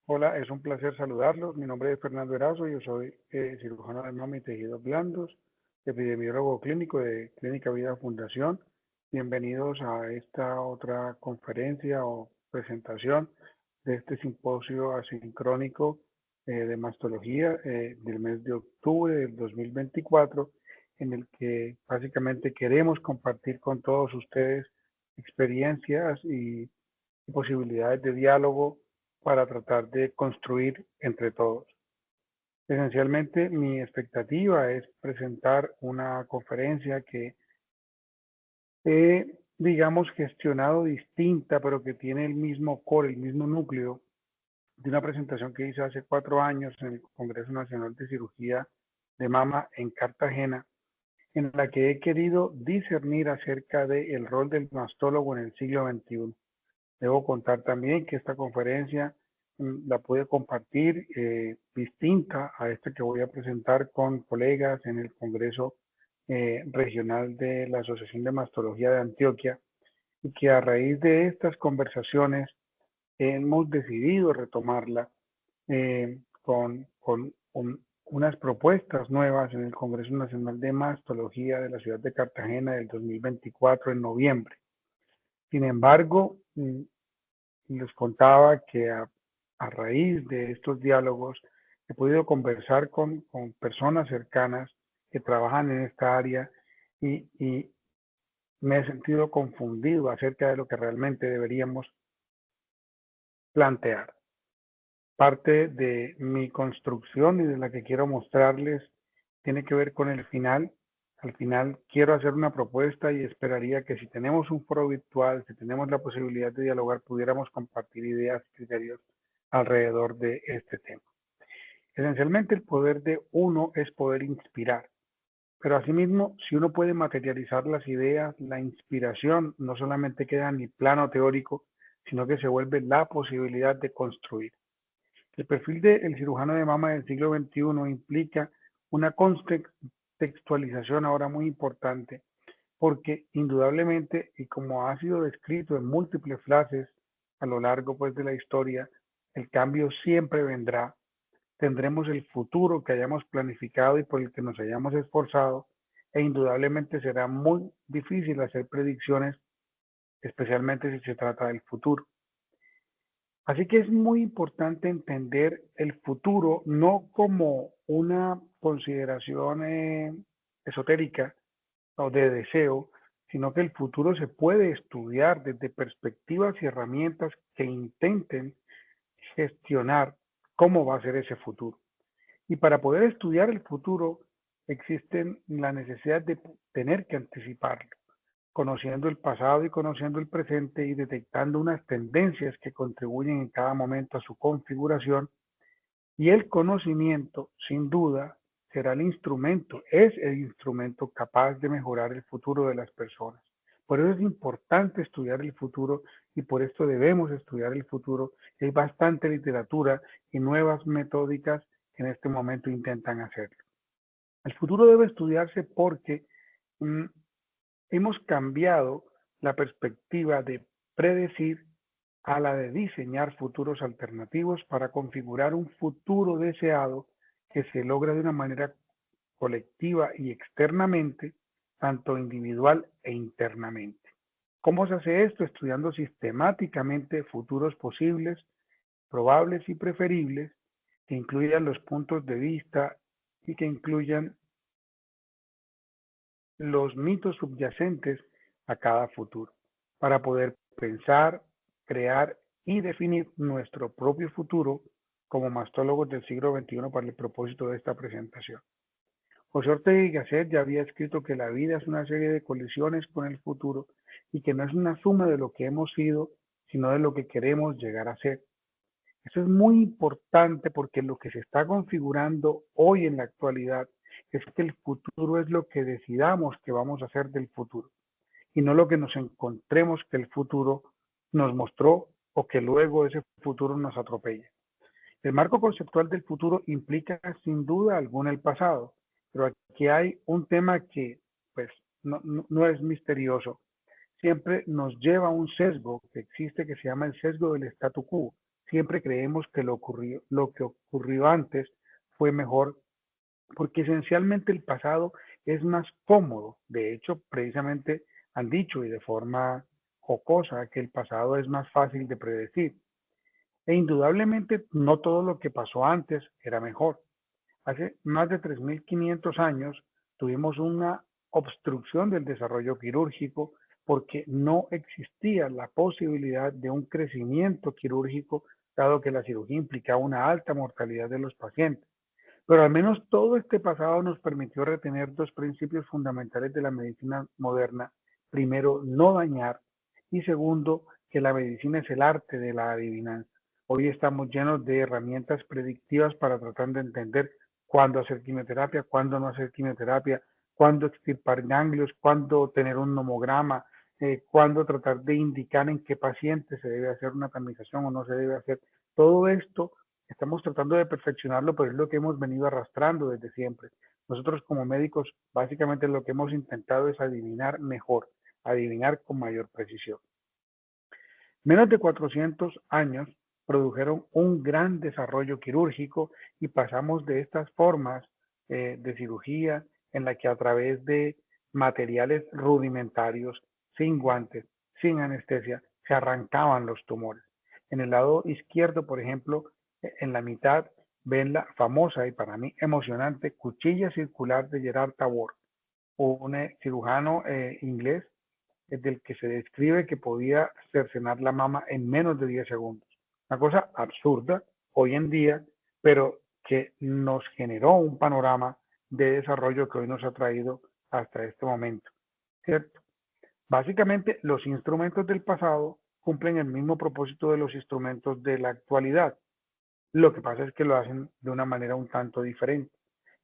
Hola, es un placer saludarlos. Mi nombre es Fernando Erazo, yo soy cirujano de mama y tejidos blandos, epidemiólogo clínico de Clínica Vida Fundación. Bienvenidos a esta otra conferencia o presentación de este simposio asincrónico de mastología del mes de octubre del 2024, en el que básicamente queremos compartir con todos ustedes experiencias y posibilidades de diálogo para tratar de construir entre todos. Esencialmente, mi expectativa es presentar una conferencia que he, digamos, gestionado distinta, pero que tiene el mismo core, el mismo núcleo de una presentación que hice hace 4 años en el Congreso Nacional de Cirugía de Mama en Cartagena, en la que he querido discernir acerca del rol del mastólogo en el siglo XXI. Debo contar también que esta conferencia la pude compartir distinta a esta que voy a presentar con colegas en el Congreso Regional de la Asociación de Mastología de Antioquia, y que a raíz de estas conversaciones hemos decidido retomarla con unas propuestas nuevas en el Congreso Nacional de Mastología de la ciudad de Cartagena del 2024 en noviembre. Sin embargo, les contaba que a raíz de estos diálogos he podido conversar con personas cercanas que trabajan en esta área y me he sentido confundido acerca de lo que realmente deberíamos plantear. Parte de mi construcción y de la que quiero mostrarles tiene que ver con el final. Al final quiero hacer una propuesta y esperaría que si tenemos un foro virtual, si tenemos la posibilidad de dialogar, pudiéramos compartir ideas y criterios alrededor de este tema. Esencialmente el poder de uno es poder inspirar, pero asimismo, si uno puede materializar las ideas, la inspiración no solamente queda en el plano teórico, sino que se vuelve la posibilidad de construir. El perfil del cirujano de mama del siglo XXI implica una contextualización ahora muy importante, porque indudablemente, y como ha sido descrito en múltiples frases a lo largo pues, de la historia, el cambio siempre vendrá. Tendremos el futuro que hayamos planificado y por el que nos hayamos esforzado, e indudablemente será muy difícil hacer predicciones, especialmente si se trata del futuro. Así que es muy importante entender el futuro no como una consideración esotérica o de deseo, sino que el futuro se puede estudiar desde perspectivas y herramientas que intenten gestionar cómo va a ser ese futuro. Y para poder estudiar el futuro existe la necesidad de tener que anticiparlo, conociendo el pasado y conociendo el presente y detectando unas tendencias que contribuyen en cada momento a su configuración. Y el conocimiento, sin duda, será el instrumento, es el instrumento capaz de mejorar el futuro de las personas. Por eso es importante estudiar el futuro y por esto debemos estudiar el futuro. Hay bastante literatura y nuevas metódicas que en este momento intentan hacerlo. El futuro debe estudiarse porque hemos cambiado la perspectiva de predecir a la de diseñar futuros alternativos para configurar un futuro deseado que se logra de una manera colectiva y externamente, tanto individual e internamente. ¿Cómo se hace esto? Estudiando sistemáticamente futuros posibles, probables y preferibles, que incluyan los puntos de vista y que incluyan los mitos subyacentes a cada futuro, para poder pensar, crear y definir nuestro propio futuro como mastólogos del siglo XXI para el propósito de esta presentación. José Ortega y Gasset ya había escrito que la vida es una serie de colisiones con el futuro y que no es una suma de lo que hemos sido, sino de lo que queremos llegar a ser. Eso es muy importante porque lo que se está configurando hoy en la actualidad es que el futuro es lo que decidamos que vamos a hacer del futuro y no lo que nos encontremos que el futuro nos mostró o que luego ese futuro nos atropelle. El marco conceptual del futuro implica sin duda alguna el pasado, pero aquí hay un tema que pues no es misterioso. Siempre nos lleva a un sesgo que existe que se llama el sesgo del statu quo. siempre creemos que lo que ocurrió antes fue mejor, porque esencialmente el pasado es más cómodo. De hecho, precisamente han dicho y de forma jocosa que el pasado es más fácil de predecir. E indudablemente no todo lo que pasó antes era mejor. Hace más de 3.500 años tuvimos una obstrucción del desarrollo quirúrgico porque no existía la posibilidad de un crecimiento quirúrgico, dado que la cirugía implicaba una alta mortalidad de los pacientes. Pero al menos todo este pasado nos permitió retener dos principios fundamentales de la medicina moderna. Primero, no dañar, y segundo, que la medicina es el arte de la adivinanza. Hoy estamos llenos de herramientas predictivas para tratar de entender cuándo hacer quimioterapia, cuándo no hacer quimioterapia, cuándo extirpar ganglios, cuándo tener un nomograma, cuándo tratar de indicar en qué paciente se debe hacer una tamización o no se debe hacer. Todo esto estamos tratando de perfeccionarlo, pero es lo que hemos venido arrastrando desde siempre. Nosotros como médicos, básicamente lo que hemos intentado es adivinar mejor, adivinar con mayor precisión. Menos de 400 años produjeron un gran desarrollo quirúrgico y pasamos de estas formas de cirugía en la que a través de materiales rudimentarios, sin guantes, sin anestesia, se arrancaban los tumores. En el lado izquierdo, por ejemplo, en la mitad ven la famosa y para mí emocionante cuchilla circular de Gerard Tabor, un cirujano inglés del que se describe que podía cercenar la mama en menos de 10 segundos. Una cosa absurda hoy en día, pero que nos generó un panorama de desarrollo que hoy nos ha traído hasta este momento, ¿cierto? Básicamente, los instrumentos del pasado cumplen el mismo propósito de los instrumentos de la actualidad. Lo que pasa es que lo hacen de una manera un tanto diferente.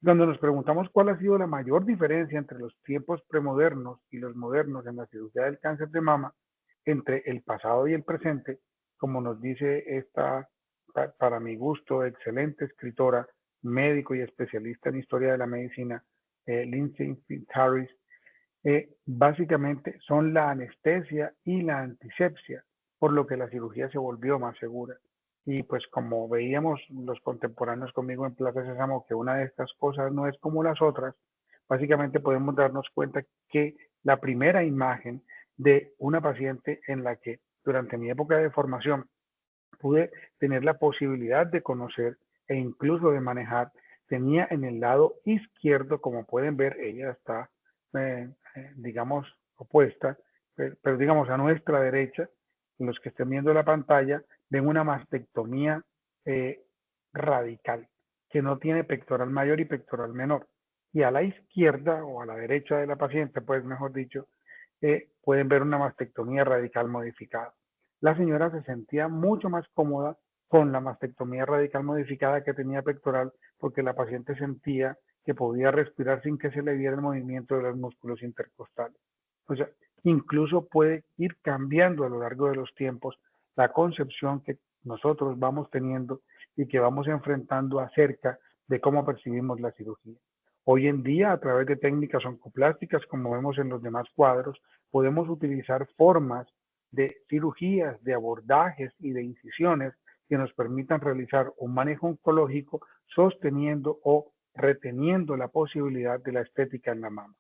Cuando nos preguntamos cuál ha sido la mayor diferencia entre los tiempos premodernos y los modernos en la cirugía del cáncer de mama, entre el pasado y el presente, como nos dice esta, para mi gusto, excelente escritora, médico y especialista en historia de la medicina, Lindsay Fitzharris, básicamente son la anestesia y la antisepsia, por lo que la cirugía se volvió más segura. Y pues como veíamos los contemporáneos conmigo en Plaza Sésamo, que una de estas cosas no es como las otras, básicamente podemos darnos cuenta que la primera imagen de una paciente en la que durante mi época de formación pude tener la posibilidad de conocer e incluso de manejar, tenía en el lado izquierdo, como pueden ver, ella está, digamos, opuesta, pero, digamos a nuestra derecha, los que estén viendo la pantalla, ven una mastectomía eh, radical, que no tiene pectoral mayor y pectoral menor. Y a la izquierda o a la derecha de la paciente, pues mejor dicho, pueden ver una mastectomía radical modificada. La señora se sentía mucho más cómoda con la mastectomía radical modificada que tenía pectoral porque la paciente sentía que podía respirar sin que se le viera el movimiento de los músculos intercostales. O sea, incluso puede ir cambiando a lo largo de los tiempos la concepción que nosotros vamos teniendo y que vamos enfrentando acerca de cómo percibimos la cirugía. Hoy en día, a través de técnicas oncoplásticas, como vemos en los demás cuadros, podemos utilizar formas de cirugías, de abordajes y de incisiones que nos permitan realizar un manejo oncológico sosteniendo o reteniendo la posibilidad de la estética en la mama.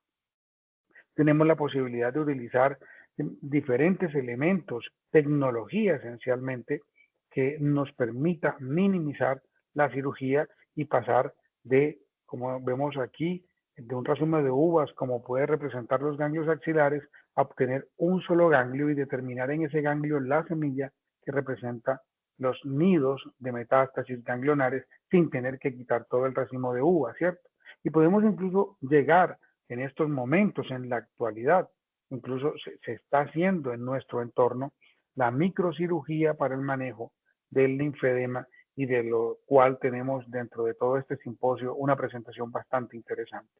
Tenemos la posibilidad de utilizar diferentes elementos, tecnología esencialmente, que nos permita minimizar la cirugía y pasar de, como vemos aquí, de un racimo de uvas, como puede representar los ganglios axilares, a obtener un solo ganglio y determinar en ese ganglio la semilla que representa los nidos de metástasis ganglionares sin tener que quitar todo el racimo de uvas, ¿cierto? Y podemos incluso llegar en estos momentos, en la actualidad, incluso se está haciendo en nuestro entorno la microcirugía para el manejo del linfedema y de lo cual tenemos dentro de todo este simposio una presentación bastante interesante.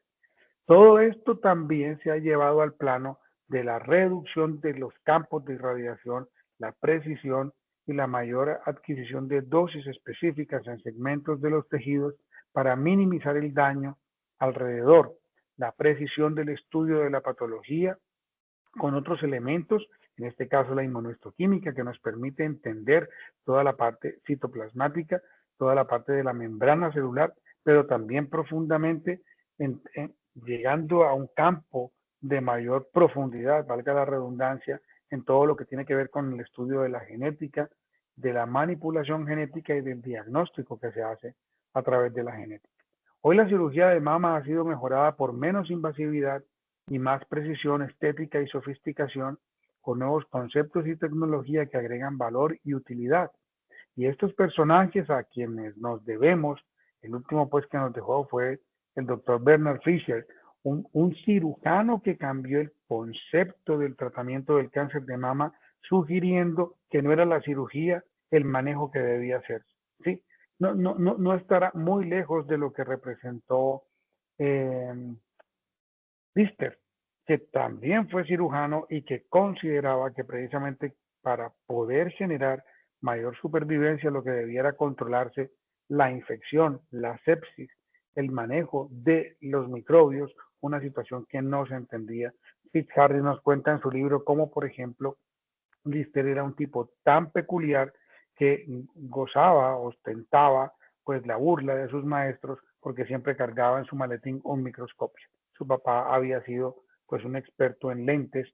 Todo esto también se ha llevado al plano de la reducción de los campos de irradiación, la precisión y la mayor adquisición de dosis específicas en segmentos de los tejidos para minimizar el daño alrededor, la precisión del estudio de la patología con otros elementos en este caso la inmunohistoquímica, que nos permite entender toda la parte citoplasmática, toda la parte de la membrana celular, pero también profundamente llegando a un campo de mayor profundidad, valga la redundancia, en todo lo que tiene que ver con el estudio de la genética, de la manipulación genética y del diagnóstico que se hace a través de la genética. Hoy la cirugía de mama ha sido mejorada por menos invasividad y más precisión estética y sofisticación, con nuevos conceptos y tecnología que agregan valor y utilidad. Y estos personajes a quienes nos debemos, el último pues que nos dejó fue el doctor Bernard Fisher, un cirujano que cambió el concepto del tratamiento del cáncer de mama, sugiriendo que no era la cirugía el manejo que debía hacerse. ¿Sí? No estará muy lejos de lo que representó Lister, que también fue cirujano y que consideraba que precisamente para poder generar mayor supervivencia lo que debiera controlarse la infección, la sepsis, el manejo de los microbios, una situación que no se entendía. Fitzharris nos cuenta en su libro cómo, por ejemplo, Lister era un tipo tan peculiar que gozaba, ostentaba, pues la burla de sus maestros porque siempre cargaba en su maletín un microscopio. Su papá había sido pues un experto en lentes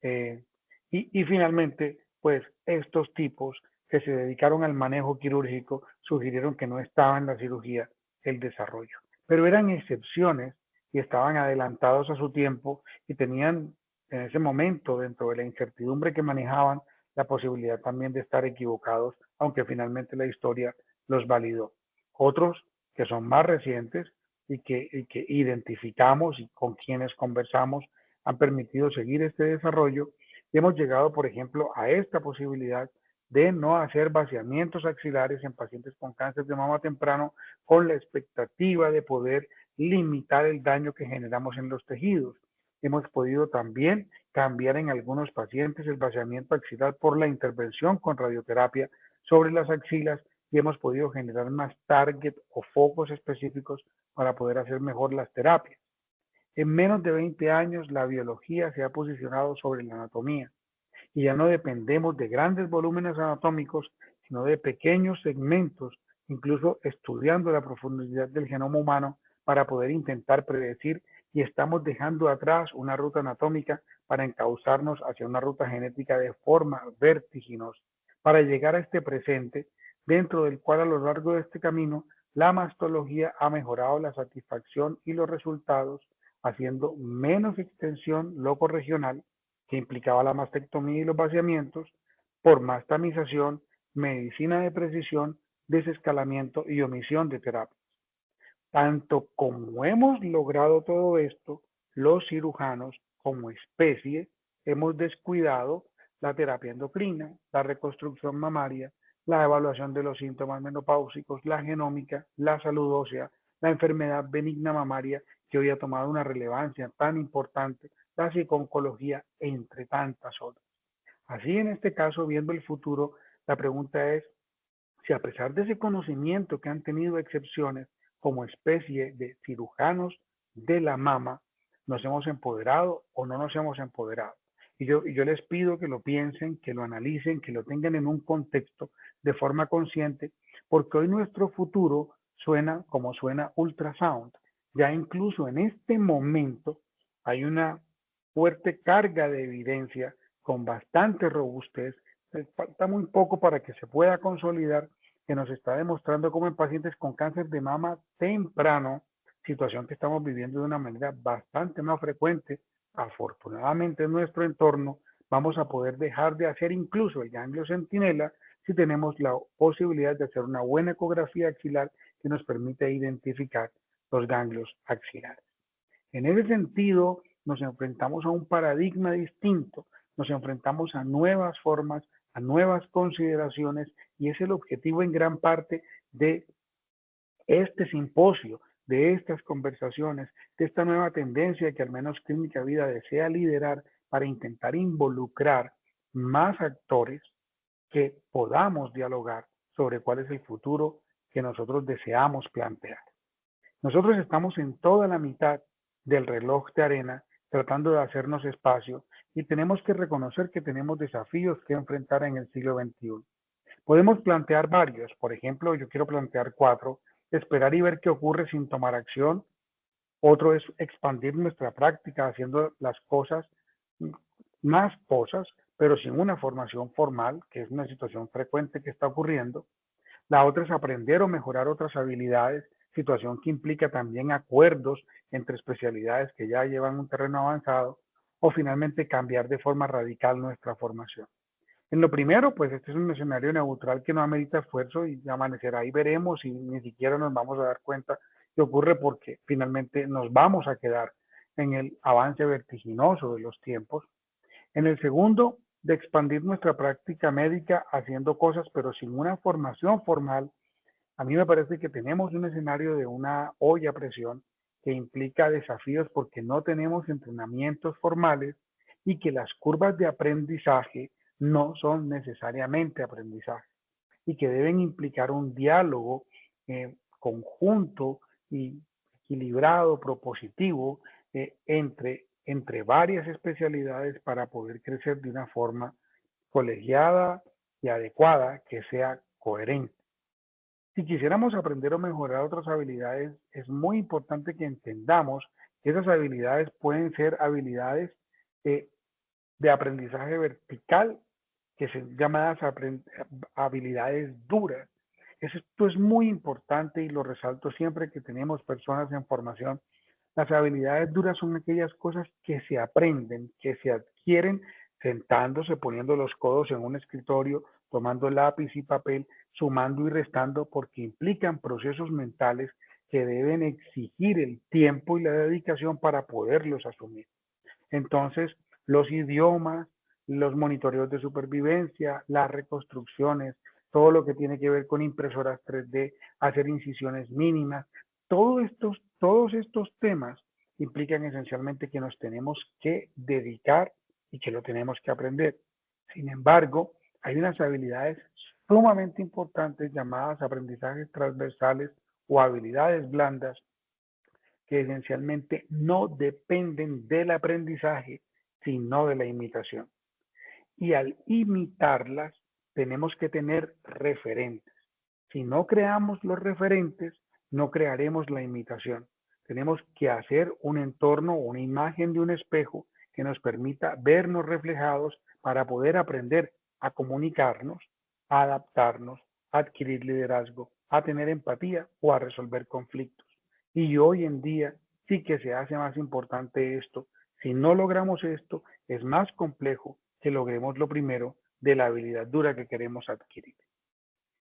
y finalmente pues estos tipos que se dedicaron al manejo quirúrgico sugirieron que no estaba en la cirugía el desarrollo, pero eran excepciones y estaban adelantados a su tiempo y tenían en ese momento, dentro de la incertidumbre que manejaban, la posibilidad también de estar equivocados, aunque finalmente la historia los validó. Otros que son más recientes y que identificamos y con quienes conversamos han permitido seguir este desarrollo y hemos llegado, por ejemplo, a esta posibilidad de no hacer vaciamientos axilares en pacientes con cáncer de mama temprano con la expectativa de poder limitar el daño que generamos en los tejidos. Hemos podido también cambiar en algunos pacientes el vaciamiento axilar por la intervención con radioterapia sobre las axilas y hemos podido generar más target o focos específicos para poder hacer mejor las terapias. En menos de 20 años, la biología se ha posicionado sobre la anatomía y ya no dependemos de grandes volúmenes anatómicos, sino de pequeños segmentos, incluso estudiando la profundidad del genoma humano para poder intentar predecir y estamos dejando atrás una ruta anatómica para encauzarnos hacia una ruta genética de forma vertiginosa, para llegar a este presente, dentro del cual a lo largo de este camino la mastología ha mejorado la satisfacción y los resultados, haciendo menos extensión locorregional, que implicaba la mastectomía y los vaciamientos, por más tamización, medicina de precisión, desescalamiento y omisión de terapia. Tanto como hemos logrado todo esto, los cirujanos como especie hemos descuidado la terapia endocrina, la reconstrucción mamaria, la evaluación de los síntomas menopáusicos, la genómica, la salud ósea, la enfermedad benigna mamaria que hoy ha tomado una relevancia tan importante, la psiconcología, entre tantas otras. Así en este caso, viendo el futuro, la pregunta es si a pesar de ese conocimiento que han tenido excepciones como especie de cirujanos de la mama, nos hemos empoderado o no nos hemos empoderado. Y yo les pido que lo piensen, que lo analicen, que lo tengan en un contexto de forma consciente, porque hoy nuestro futuro suena como suena ultrasound. Ya incluso en este momento hay una fuerte carga de evidencia con bastante robustez. Falta muy poco para que se pueda consolidar, que nos está demostrando cómo en pacientes con cáncer de mama temprano, situación que estamos viviendo de una manera bastante más frecuente, afortunadamente en nuestro entorno, vamos a poder dejar de hacer incluso el ganglio centinela si tenemos la posibilidad de hacer una buena ecografía axilar que nos permite identificar los ganglios axilares. En ese sentido, nos enfrentamos a un paradigma distinto, nos enfrentamos a nuevas formas, a nuevas consideraciones y es el objetivo en gran parte de este simposio, de estas conversaciones, de esta nueva tendencia que al menos Clínica Vida desea liderar para intentar involucrar más actores que podamos dialogar sobre cuál es el futuro que nosotros deseamos plantear. Nosotros estamos en toda la mitad del reloj de arena tratando de hacernos espacio y tenemos que reconocer que tenemos desafíos que enfrentar en el siglo XXI. Podemos plantear varios, por ejemplo, yo quiero plantear 4, esperar y ver qué ocurre sin tomar acción. Otro es expandir nuestra práctica haciendo las cosas, más cosas, pero sin una formación formal, que es una situación frecuente que está ocurriendo. La otra es aprender o mejorar otras habilidades, situación que implica también acuerdos entre especialidades que ya llevan un terreno avanzado, o finalmente cambiar de forma radical nuestra formación. En lo primero, pues este es un escenario neutral que no amerita esfuerzo y amanecerá y veremos y ni siquiera nos vamos a dar cuenta que ocurre porque finalmente nos vamos a quedar en el avance vertiginoso de los tiempos. En el segundo, de expandir nuestra práctica médica haciendo cosas pero sin una formación formal, a mí me parece que tenemos un escenario de una olla a presión que implica desafíos porque no tenemos entrenamientos formales y que las curvas de aprendizaje no son necesariamente aprendizaje y que deben implicar un diálogo conjunto y equilibrado, propositivo entre varias especialidades para poder crecer de una forma colegiada y adecuada que sea coherente. Si quisiéramos aprender o mejorar otras habilidades, es muy importante que entendamos que esas habilidades pueden ser habilidades eh, de aprendizaje vertical, que son llamadas habilidades duras. Esto es muy importante y lo resalto siempre que tenemos personas en formación. Las habilidades duras son aquellas cosas que se aprenden, que se adquieren sentándose, poniendo los codos en un escritorio, tomando lápiz y papel, sumando y restando, porque implican procesos mentales que deben exigir el tiempo y la dedicación para poderlos asumir. Entonces, los idiomas, los monitoreos de supervivencia, las reconstrucciones, todo lo que tiene que ver con impresoras 3D, hacer incisiones mínimas, todos estos temas implican esencialmente que nos tenemos que dedicar y que lo tenemos que aprender. Sin embargo, hay unas habilidades sumamente importantes llamadas aprendizajes transversales o habilidades blandas que esencialmente no dependen del aprendizaje, sino de la imitación. Y al imitarlas, tenemos que tener referentes. Si no creamos los referentes, no crearemos la imitación. Tenemos que hacer un entorno, una imagen de un espejo que nos permita vernos reflejados para poder aprender a comunicarnos, a adaptarnos, a adquirir liderazgo, a tener empatía o a resolver conflictos. Y hoy en día sí que se hace más importante esto. Si no logramos esto, es más complejo que logremos lo primero de la habilidad dura que queremos adquirir.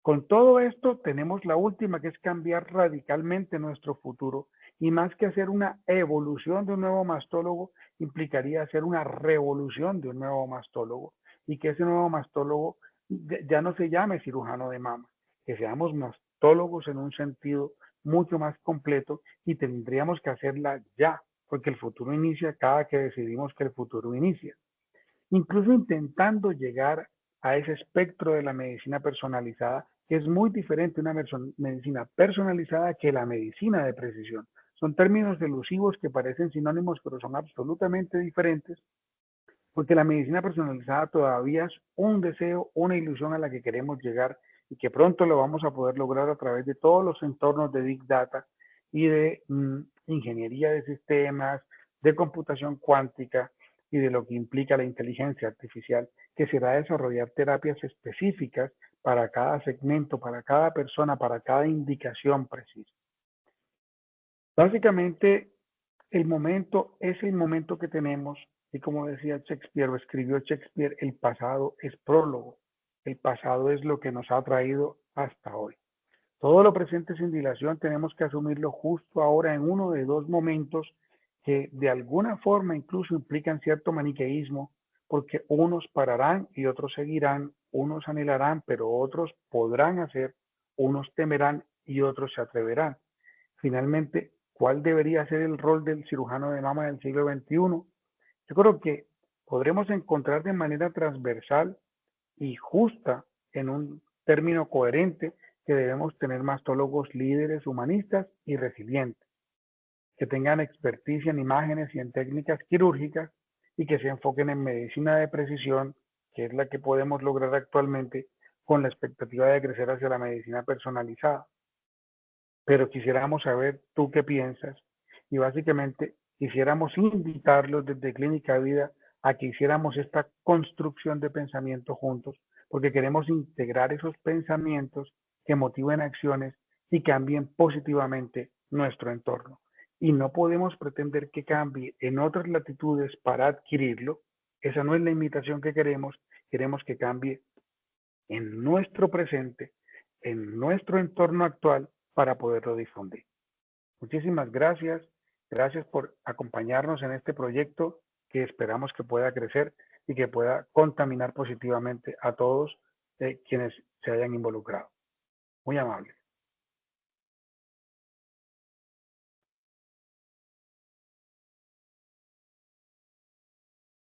Con todo esto tenemos la última, que es cambiar radicalmente nuestro futuro, y más que hacer una evolución de un nuevo mastólogo, implicaría hacer una revolución de un nuevo mastólogo, y que ese nuevo mastólogo ya no se llame cirujano de mama, que seamos mastólogos en un sentido mucho más completo, y tendríamos que hacerla ya, porque el futuro inicia cada que decidimos que el futuro inicia. Incluso intentando llegar a ese espectro de la medicina personalizada, que es muy diferente una medicina personalizada que la medicina de precisión. Son términos elusivos que parecen sinónimos, pero son absolutamente diferentes, porque la medicina personalizada todavía es un deseo, una ilusión a la que queremos llegar y que pronto lo vamos a poder lograr a través de todos los entornos de Big Data y de ingeniería de sistemas, de computación cuántica y de lo que implica la inteligencia artificial, que será desarrollar terapias específicas para cada segmento, para cada persona, para cada indicación precisa. Básicamente, el momento es el momento que tenemos y como decía Shakespeare o escribió Shakespeare, el pasado es prólogo. El pasado es lo que nos ha traído hasta hoy. Todo lo presente sin dilación tenemos que asumirlo justo ahora en uno de dos momentos que de alguna forma incluso implican cierto maniqueísmo, porque unos pararán y otros seguirán, unos anhelarán, pero otros podrán hacer, unos temerán y otros se atreverán. Finalmente, ¿cuál debería ser el rol del cirujano de mama del siglo XXI? Yo creo que podremos encontrar de manera transversal y justa, en un término coherente, que debemos tener mastólogos líderes, humanistas y resilientes, que tengan experticia en imágenes y en técnicas quirúrgicas, y que se enfoquen en medicina de precisión, que es la que podemos lograr actualmente con la expectativa de crecer hacia la medicina personalizada. Pero quisiéramos saber tú qué piensas y básicamente quisiéramos invitarlos desde Clínica Vida a que hiciéramos esta construcción de pensamiento juntos, porque queremos integrar esos pensamientos que motiven acciones y cambien positivamente nuestro entorno. Y no podemos pretender que cambie en otras latitudes para adquirirlo. Esa no es la invitación que queremos que cambie en nuestro presente, en nuestro entorno actual para poderlo difundir. Muchísimas gracias. Gracias por acompañarnos en este proyecto que esperamos que pueda crecer y que pueda contaminar positivamente a todos quienes se hayan involucrado. Muy amable.